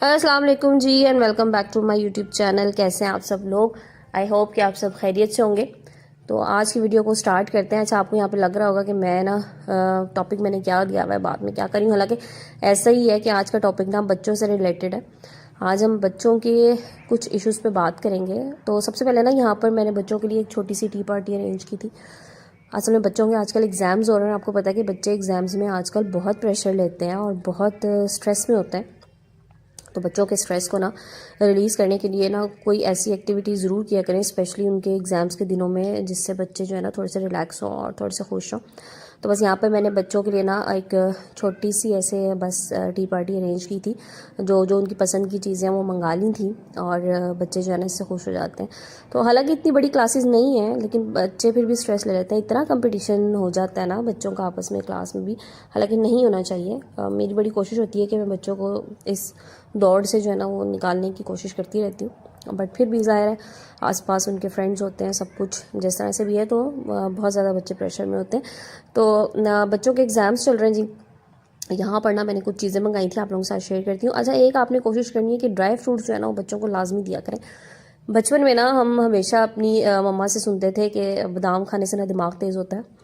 अस्सलाम वालेकुम जी and welcome back to my YouTube channel. कैसे हैं आप सब लोग? आई होप कि आप सब खैरियत से होंगे। तो आज की वीडियो को स्टार्ट करते हैं। अच्छा, आपको यहाँ पे लग रहा होगा कि मैं ना टॉपिक मैंने क्या दिया हुआ है, बाद में क्या करी हूँ। हालांकि ऐसा ही है कि आज का टॉपिक ना बच्चों से रिलेटेड है। आज हम बच्चों के कुछ इश्यूज़ पे बात करेंगे। तो सबसे पहले ना यहाँ पर मैंने बच्चों के लिए एक छोटी सी टी पार्टी अरेंज की थी। असल में बच्चों के आजकल एग्ज़ाम्स हो रहे हैं। आपको पता है कि बच्चे एग्ज़ाम्स में आजकल बहुत प्रेशर लेते हैं और बहुत स्ट्रेस में होते हैं। तो बच्चों के स्ट्रेस को ना रिलीज़ करने के लिए ना कोई ऐसी एक्टिविटी ज़रूर किया करें, स्पेशली उनके एग्ज़ाम्स के दिनों में, जिससे बच्चे जो है ना थोड़े से रिलैक्स हों और थोड़े से खुश हों। तो बस यहाँ पे मैंने बच्चों के लिए ना एक छोटी सी ऐसे बस टी पार्टी अरेंज की थी। जो जो उनकी पसंद की चीज़ें वो मंगा ली थी और बच्चे जो है ना इससे खुश हो जाते हैं। तो हालांकि इतनी बड़ी क्लासेस नहीं हैं, लेकिन बच्चे फिर भी स्ट्रेस ले लेते हैं। इतना कंपटीशन हो जाता है ना बच्चों का आपस में क्लास में भी, हालांकि नहीं होना चाहिए। मेरी बड़ी कोशिश होती है कि मैं बच्चों को इस दौड़ से जो है ना वो निकालने की कोशिश करती रहती हूँ, बट फिर भी ज़ाहिर है आसपास उनके फ्रेंड्स होते हैं, सब कुछ जिस तरह से भी है, तो बहुत ज़्यादा बच्चे प्रेशर में होते हैं। तो बच्चों के एग्ज़ाम्स चल रहे हैं जी। यहाँ पर ना मैंने कुछ चीज़ें मंगाई थी, आप लोगों के साथ शेयर करती हूँ। अच्छा, एक आपने कोशिश करनी है कि ड्राई फ्रूट्स जो है ना वो बच्चों को लाजमी दिया करें। बचपन में ना हम हमेशा अपनी मम्मा से सुनते थे कि बादाम खाने से ना दिमाग तेज़ होता है।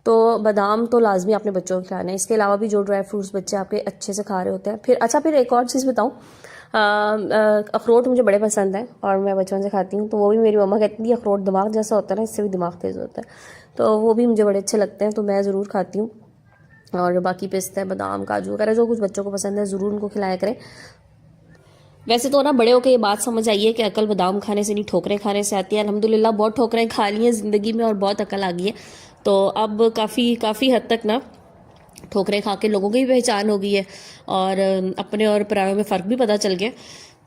तो बादाम तो लाजमी अपने बच्चों को खिलाना है। इसके अलावा भी जो ड्राई फ्रूट्स बच्चे आपके अच्छे से खा रहे होते हैं। फिर एक और चीज़ बताऊँ, अखरोट मुझे बड़े पसंद हैं और मैं बचपन से खाती हूँ। तो वो भी मेरी मम्मा कहती है अखरोट दिमाग जैसा होता है ना, इससे भी दिमाग तेज़ होता है। तो वो भी मुझे बड़े अच्छे लगते हैं, तो मैं ज़रूर खाती हूँ। और बाकी पिस्ते, बादाम, काजू वगैरह जो कुछ बच्चों को पसंद है ज़रूर उनको खिलाया करें। वैसे तो ना बड़े होकर ये बात समझ आई है कि अकल बादाम खाने से नहीं ठोकरें खाने से आती है। अल्हम्दुलिल्लाह बहुत ठोकरें खा ली हैं ज़िंदगी में और बहुत अकल आ गई है। तो अब काफ़ी हद तक ना ठोकरें खा के लोगों की भी पहचान हो गई है और अपने और परायों में फ़र्क भी पता चल गया।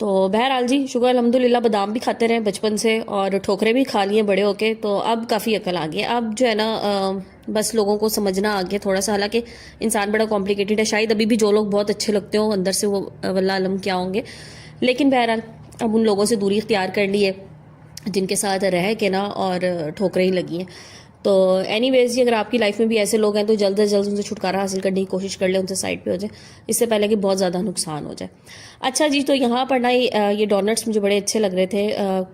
तो बहरहाल जी, शुक्र अल्हम्दुलिल्लाह, बादाम भी खाते रहे बचपन से और ठोकरें भी खा लिए बड़े होके। तो अब काफ़ी अकल आ गई है। अब जो है ना बस लोगों को समझना आ गया थोड़ा सा। हालांकि इंसान बड़ा कॉम्प्लिकेटेड है, शायद अभी भी जो लोग बहुत अच्छे लगते हो अंदर से वो वल्लाह आलम क्या होंगे। लेकिन बहरहाल अब उन लोगों से दूरी इख्तियार कर ली है जिनके साथ रह के ना और ठोकरें ही लगी हैं। तो एनीवेज जी, अगर आपकी लाइफ में भी ऐसे लोग हैं तो जल्द से जल्द उनसे छुटकारा हासिल करने की कोशिश कर ले, उनसे साइड पे हो जाए, इससे पहले कि बहुत ज़्यादा नुकसान हो जाए। अच्छा जी, तो यहाँ पर ना ये डोनट्स मुझे बड़े अच्छे लग रहे थे।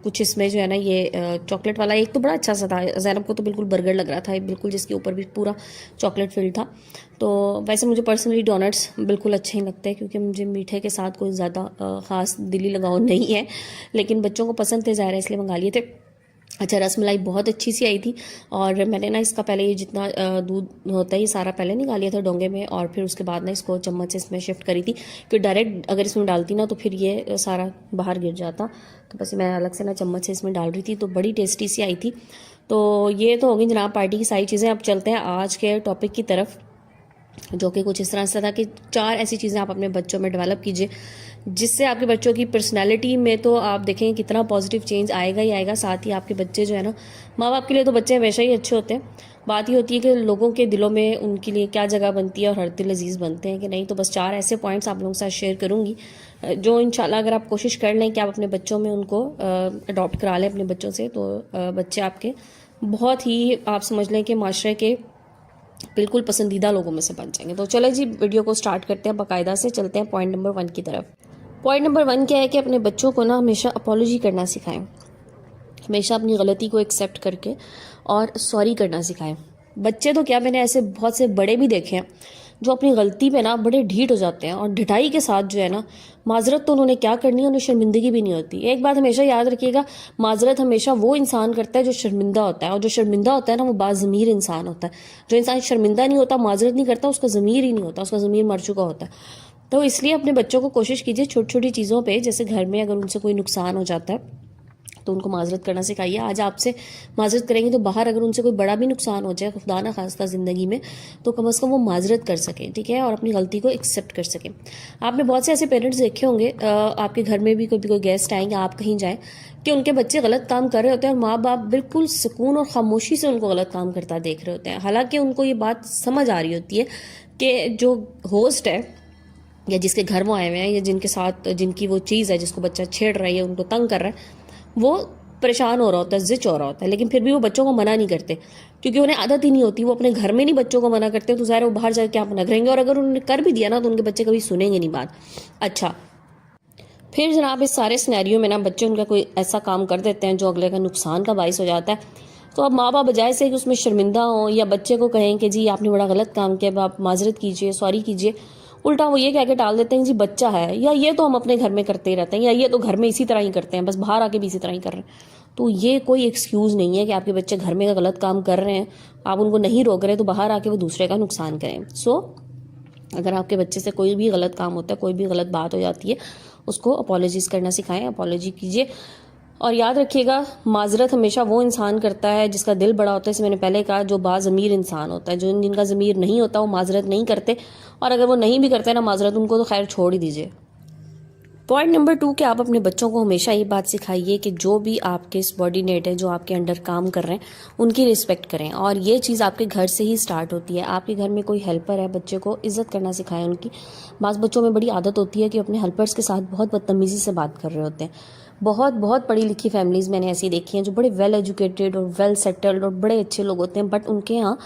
कुछ इसमें जो है ना ये चॉकलेट वाला एक तो बड़ा अच्छा सा था। ज़ैनब को तो बिल्कुल बर्गर लग रहा था, बिल्कुल, जिसके ऊपर भी पूरा चॉकलेट फिल्ड था। तो वैसे मुझे पर्सनली डोनट्स बिल्कुल अच्छे ही लगते हैं, क्योंकि मुझे मीठे के साथ कोई ज़्यादा ख़ास दिली लगाव नहीं है। लेकिन बच्चों को पसंद थे, ज़ाहिर है, इसलिए मंगा लिए थे। अच्छा, रसमलाई बहुत अच्छी सी आई थी और मैंने ना इसका पहले ये जितना दूध होता है ये सारा पहले निकाल लिया था डोंगे में, और फिर उसके बाद ना इसको चम्मच से इसमें शिफ्ट करी थी, क्योंकि डायरेक्ट अगर इसमें डालती ना तो फिर ये सारा बाहर गिर जाता। तो बस मैं अलग से ना चम्मच से इसमें डाल रही थी, तो बड़ी टेस्टी सी आई थी। तो ये तो होगी जनाब पार्टी की सारी चीज़ें। अब चलते हैं आज के टॉपिक की तरफ, जो कि कुछ इस तरह से था कि 4 ऐसी चीज़ें आप अपने बच्चों में डेवलप कीजिए जिससे आपके बच्चों की पर्सनैलिटी में तो आप देखेंगे कितना पॉजिटिव चेंज आएगा ही आएगा। साथ ही आपके बच्चे जो है ना, माँ बाप के लिए तो बच्चे हमेशा ही अच्छे होते हैं। बात ये होती है कि लोगों के दिलों में उनके लिए क्या जगह बनती है और हर दिल अजीज़ बनते हैं कि नहीं। तो बस 4 ऐसे पॉइंट्स आप लोगों के साथ शेयर करूँगी जो इंशाल्लाह अगर आप कोशिश कर लें कि आप अपने बच्चों में उनको अडॉप्ट करा लें अपने बच्चों से, तो बच्चे आपके बहुत ही, आप समझ लें कि माशरे के बिल्कुल पसंदीदा लोगों में से बन जाएंगे। तो चले जी, वीडियो को स्टार्ट करते हैं, बाकायदा से चलते हैं पॉइंट नंबर 1 की तरफ। पॉइंट नंबर 1 क्या है कि अपने बच्चों को ना हमेशा अपॉलोजी करना सिखाएं। हमेशा अपनी गलती को एक्सेप्ट करके और सॉरी करना सिखाएं। बच्चे तो क्या, मैंने ऐसे बहुत से बड़े भी देखे हैं जो अपनी गलती पे ना बड़े ढीठ हो जाते हैं और ढिठाई के साथ जो है ना, माजरत तो उन्होंने क्या करनी है, उन्हें शर्मिंदगी भी नहीं होती। एक बात हमेशा याद रखिएगा, माजरत हमेशा वो इंसान करता है जो शर्मिंदा होता है, और जो शर्मिंदा होता है ना वो बाज़मीर इंसान होता है। जो इंसान शर्मिंदा नहीं होता, माजरत नहीं करता, उसका ज़मीर ही नहीं होता, उसका ज़मीर मर चुका होता है। तो इसलिए अपने बच्चों को कोशिश कीजिए छोटी छोटी चीज़ों पे, जैसे घर में अगर उनसे कोई नुकसान हो जाता है तो उनको माजरत करना सिखाइए। आज आपसे माजरत करेंगे तो बाहर अगर उनसे कोई बड़ा भी नुकसान हो जाए खुदा ना खास्ता ज़िंदगी में, तो कम अज़ कम वो माजरत कर सकें, ठीक है, और अपनी गलती को एक्सेप्ट कर सकें। आपने बहुत से ऐसे पेरेंट्स देखे होंगे, आपके घर में भी कोई गेस्ट आएँ या आप कहीं जाएँ, कि उनके बच्चे गलत काम कर रहे होते हैं और माँ बाप बिल्कुल सुकून और खामोशी से उनको गलत काम करता देख रहे होते हैं। हालांकि उनको ये बात समझ आ रही होती है कि जो होस्ट है या जिसके घर वो आए हुए हैं या जिनके साथ जिनकी वो चीज़ है जिसको बच्चा छेड़ रहा है या उनको तंग कर रहा है, वो परेशान हो रहा होता है, जिच हो रहा होता है, लेकिन फिर भी वो बच्चों को मना नहीं करते, क्योंकि उन्हें आदत ही नहीं होती। वो अपने घर में नहीं बच्चों को मना करते, तो ज़ाहिर वो बाहर जाकर क्या मना करेंगे, और अगर उन्होंने कर भी दिया ना तो उनके बच्चे कभी सुनेंगे नहीं बात। अच्छा, फिर जनाब इस सारे सिनेरियो में ना बच्चे उनका कोई ऐसा काम कर देते हैं जो अगले का नुकसान का बाइस हो जाता है। तो अब माँ बाप बजाय से कि उसमें शर्मिंदा हों या बच्चे को कहें कि जी आपने बड़ा गलत काम किया, आप माजरत कीजिए, सॉरी कीजिए, उल्टा वो ये कह के टाल देते हैं जी बच्चा है, या ये तो हम अपने घर में करते ही रहते हैं, या ये तो घर में इसी तरह ही करते हैं, बस बाहर आके भी इसी तरह ही कर रहे हैं। तो ये कोई एक्सक्यूज़ नहीं है कि आपके बच्चे घर में गलत काम कर रहे हैं, आप उनको नहीं रोक रहे तो बाहर आके वो दूसरे का नुकसान करें। सो अगर आपके बच्चे से कोई भी गलत काम होता है, कोई भी गलत बात हो जाती है, उसको अपोलॉजीज़ करना सिखाएं, अपोलॉजी कीजिए। और याद रखिएगा माजरत हमेशा वो इंसान करता है जिसका दिल बड़ा होता है, जैसे मैंने पहले कहा, जो बाज़मीर इंसान होता है। जो जिनका ज़मीर नहीं होता वो माजरत नहीं करते, और अगर वो नहीं भी करते ना माजरत, उनको तो खैर छोड़ ही दीजिए। पॉइंट नंबर 2 कि आप अपने बच्चों को हमेशा ये बात सिखाइए कि जो भी आपके सबॉर्डिनेट है, जो आपके अंडर काम कर रहे हैं, उनकी रिस्पेक्ट करें। और ये चीज़ आपके घर से ही स्टार्ट होती है। आपके घर में कोई हेल्पर है, बच्चे को इज्जत करना सिखाएं उनकी। बाज़ बच्चों में बड़ी आदत होती है कि अपने हेल्पर्स के साथ बहुत बदतमीज़ी से बात कर रहे होते हैं। बहुत बहुत पढ़ी लिखी फैमिलीज़ मैंने ऐसी देखी हैं जो बड़े वेल एजुकेटेड और वेल सेटल्ड और बड़े अच्छे लोग होते हैं, बट उनके यहाँ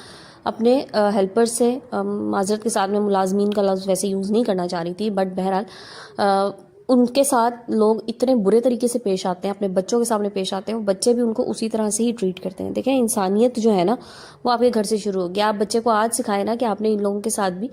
अपने हेल्पर से माजरत के साथ में मुलाजमीन का लफ्ज़ वैसे यूज़ नहीं करना चाह रही थी, बट बहरहाल उनके साथ लोग इतने बुरे तरीके से पेश आते हैं, अपने बच्चों के सामने पेश आते हैं, वो बच्चे भी उनको उसी तरह से ही ट्रीट करते हैं। देखें इंसानियत जो है ना वो आपके घर से शुरू होगी। आप बच्चे को आज सिखाए ना कि आपने इन लोगों के साथ भी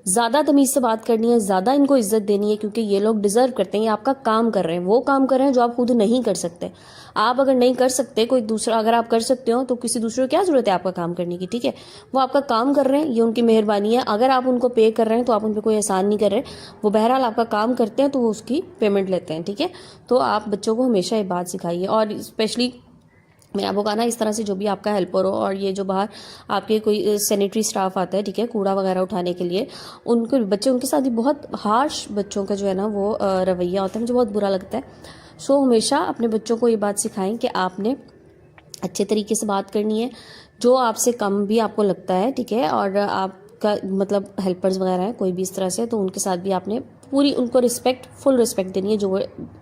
ज़्यादा तमीज़ से बात करनी है, ज़्यादा इनको इज्जत देनी है, क्योंकि ये लोग डिज़र्व करते हैं, ये आपका काम कर रहे हैं, वो काम कर रहे हैं जो आप खुद नहीं कर सकते। आप अगर नहीं कर सकते, कोई दूसरा अगर आप कर सकते हो तो किसी दूसरे को क्या ज़रूरत है आपका काम करने की, ठीक है। वो आपका काम कर रहे हैं, ये उनकी मेहरबानी है। अगर आप उनको पे कर रहे हैं तो आप उन पर कोई एहसान नहीं कर रहे, वो बहरहाल आपका काम करते हैं तो वो उसकी पेमेंट लेते हैं, ठीक है। तो आप बच्चों को हमेशा ये बात सिखाइए। और स्पेशली मैं आपको कहा ना, इस तरह से जो भी आपका हेल्पर हो, और ये जो बाहर आपके कोई सैनिटरी स्टाफ आता है, ठीक है, कूड़ा वगैरह उठाने के लिए, उनको बच्चे उनके साथ ही बहुत हार्श बच्चों का जो है ना वो रवैया होता है, मुझे बहुत बुरा लगता है। सो हमेशा अपने बच्चों को ये बात सिखाएं कि आपने अच्छे तरीके से बात करनी है, जो आपसे कम भी आपको लगता है, ठीक है, और आपका मतलब हेल्पर्स वगैरह हैं कोई भी इस तरह से, तो उनके साथ भी आपने पूरी उनको रिस्पेक्ट, फुल रिस्पेक्ट देनी है जो वो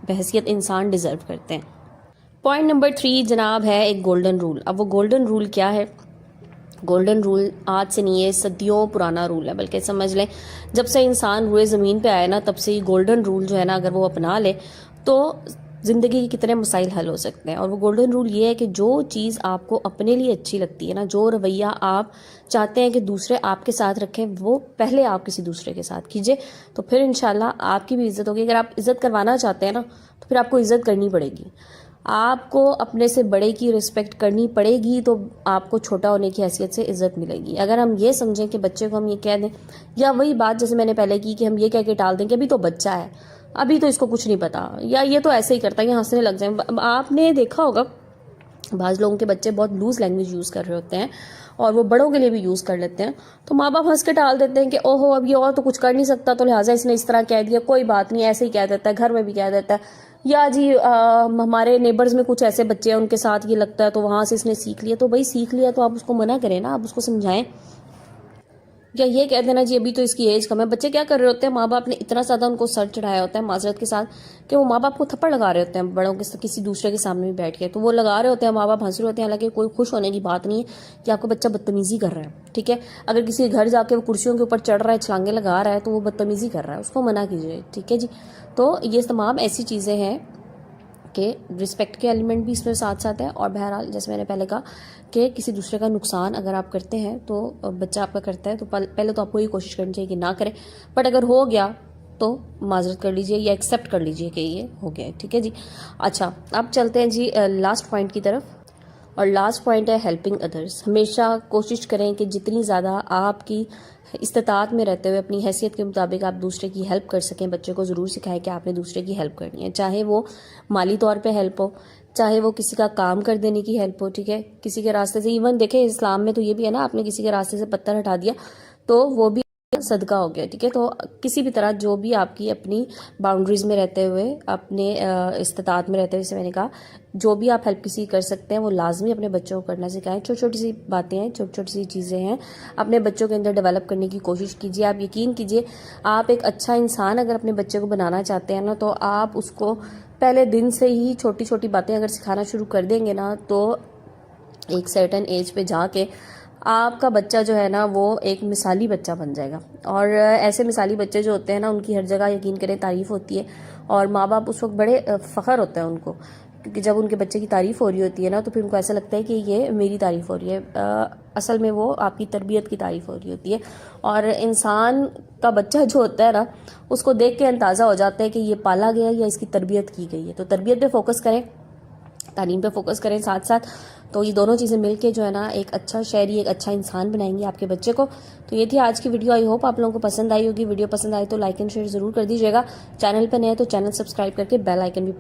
बहैसियत इंसान डिज़र्व करते हैं। पॉइंट नंबर 3 जनाब है एक गोल्डन रूल। अब वो गोल्डन रूल क्या है? गोल्डन रूल आज से नहीं है, सदियों पुराना रूल है, बल्कि समझ लें जब से इंसान रुए ज़मीन पे आया ना, तब से ही गोल्डन रूल जो है ना, अगर वो अपना ले तो ज़िंदगी के कितने मसाइल हल हो सकते हैं। और वो गोल्डन रूल ये है कि जो चीज़ आपको अपने लिए अच्छी लगती है ना, जो रवैया आप चाहते हैं कि दूसरे आपके साथ रखें, वो पहले आप किसी दूसरे के साथ कीजिए, तो फिर इंशाल्लाह आपकी भी इज्जत होगी। अगर आप इज्जत करवाना चाहते हैं ना, तो फिर आपको इज्जत करनी पड़ेगी। आपको अपने से बड़े की रिस्पेक्ट करनी पड़ेगी, तो आपको छोटा होने की हैसियत से इज्जत मिलेगी। अगर हम ये समझें कि बच्चे को हम ये कह दें, या वही बात जैसे मैंने पहले की कि हम ये कह के टाल दें कि अभी तो बच्चा है, अभी तो इसको कुछ नहीं पता, या ये तो ऐसे ही करता है, ये हंसने लग जाए। आपने देखा होगा बाज़ लोगों के बच्चे बहुत लूज लैंग्वेज यूज़ कर रहे होते हैं, और वो बड़ों के लिए भी यूज़ कर लेते हैं, तो माँ बाप हंस के टाल देते हैं कि ओहो अब ये और तो कुछ कर नहीं सकता, तो लिहाजा इसने इस तरह कह दिया, कोई बात नहीं, ऐसे ही कह देता है, घर में भी कह देता है, या जी हमारे नेबर्स में कुछ ऐसे बच्चे हैं उनके साथ ये लगता है तो वहाँ से इसने सीख लिया। तो भाई सीख लिया तो आप उसको मना करें ना, आप उसको समझाएं, या ये कह देना जी अभी तो इसकी एज कम है। बच्चे क्या कर रहे होते हैं, माँ बाप ने इतना ज़्यादा उनको सर चढ़ाया होता है माजरत के साथ कि वो माँ बाप को थप्पड़ लगा रहे होते हैं बड़ों के किसी दूसरे के सामने भी बैठ के, तो वो लगा रहे होते हैं, माँ बाप हंस रहे होते हैं। हालांकि कोई खुश होने की बात नहीं है कि आपका बच्चा बदतमीजी कर रहा है, ठीक है। अगर किसी घर जाके वो कुर्सियों के ऊपर चढ़ रहा है, छलांगे लगा रहा है, तो वो बदतमीजी कर रहा है, उसको मना कीजिए, ठीक है जी। तो ये तमाम ऐसी चीज़ें हैं कि रिस्पेक्ट के एलिमेंट भी इसमें साथ साथ है। और बहरहाल जैसे मैंने पहले कहा कि किसी दूसरे का नुकसान अगर आप करते हैं, तो बच्चा आपका करता है, तो पहले तो आपको ये कोशिश करनी चाहिए कि ना करें, बट अगर हो गया तो माजरत कर लीजिए या एक्सेप्ट कर लीजिए कि ये हो गया है, ठीक है जी। अच्छा, अब चलते हैं जी लास्ट पॉइंट की तरफ, और लास्ट पॉइंट है हेल्पिंग अदर्स। हमेशा कोशिश करें कि जितनी ज़्यादा आपकी इस्तिताअत में रहते हुए अपनी हैसियत के मुताबिक आप दूसरे की हेल्प कर सकें। बच्चे को ज़रूर सिखाएं कि आपने दूसरे की हेल्प करनी है, चाहे वो माली तौर पे हेल्प हो, चाहे वो किसी का काम कर देने की हेल्प हो, ठीक है, किसी के रास्ते से। इवन देखें इस्लाम में तो ये भी है ना, आपने किसी के रास्ते से पत्थर हटा दिया तो वो भी सदका हो गया, ठीक है। तो किसी भी तरह जो भी आपकी अपनी बाउंड्रीज में रहते हुए, अपने इस्तिताअत में रहते हुए, जैसे मैंने कहा, जो भी आप हेल्प किसी कर सकते हैं वो लाजमी अपने बच्चों को करना सिखाएं। छोटी छोटी सी बातें हैं, छोटी छोटी सी चीज़ें हैं, अपने बच्चों के अंदर डेवलप करने की कोशिश कीजिए। आप यकीन कीजिए, आप एक अच्छा इंसान अगर अपने बच्चे को बनाना चाहते हैं ना, तो आप उसको पहले दिन से ही छोटी छोटी बातें अगर सिखाना शुरू कर देंगे ना, तो एक सर्टेन एज पे जाके आपका बच्चा जो है ना वो एक मिसाली बच्चा बन जाएगा। और ऐसे मिसाली बच्चे जो होते हैं ना उनकी हर जगह यकीन करें तारीफ़ होती है, और माँ बाप उस वक्त बड़े फ़ख्र होता है उनको, क्योंकि जब उनके बच्चे की तारीफ़ हो रही होती है ना तो फिर उनको ऐसा लगता है कि ये मेरी तारीफ़ हो रही है। असल में वो आपकी तरबियत की तारीफ़ हो रही होती है। और इंसान का बच्चा जो होता है ना उसको देख के अंदाज़ा हो जाता है कि ये पाला गया या इसकी तरबियत की गई है। तो तरबियत पे फोकस करें, तालीम पे फोकस करें साथ साथ, तो ये दोनों चीज़ें मिलके जो है ना एक अच्छा शहरी, एक अच्छा इंसान बनाएंगे आपके बच्चे को। तो ये थी आज की वीडियो। आई होप आप लोगों को पसंद आई होगी। वीडियो पसंद आए तो लाइक एंड शेयर ज़रूर कर दीजिएगा। चैनल पर नए हैं तो चैनल सब्सक्राइब करके बेल आइकन भी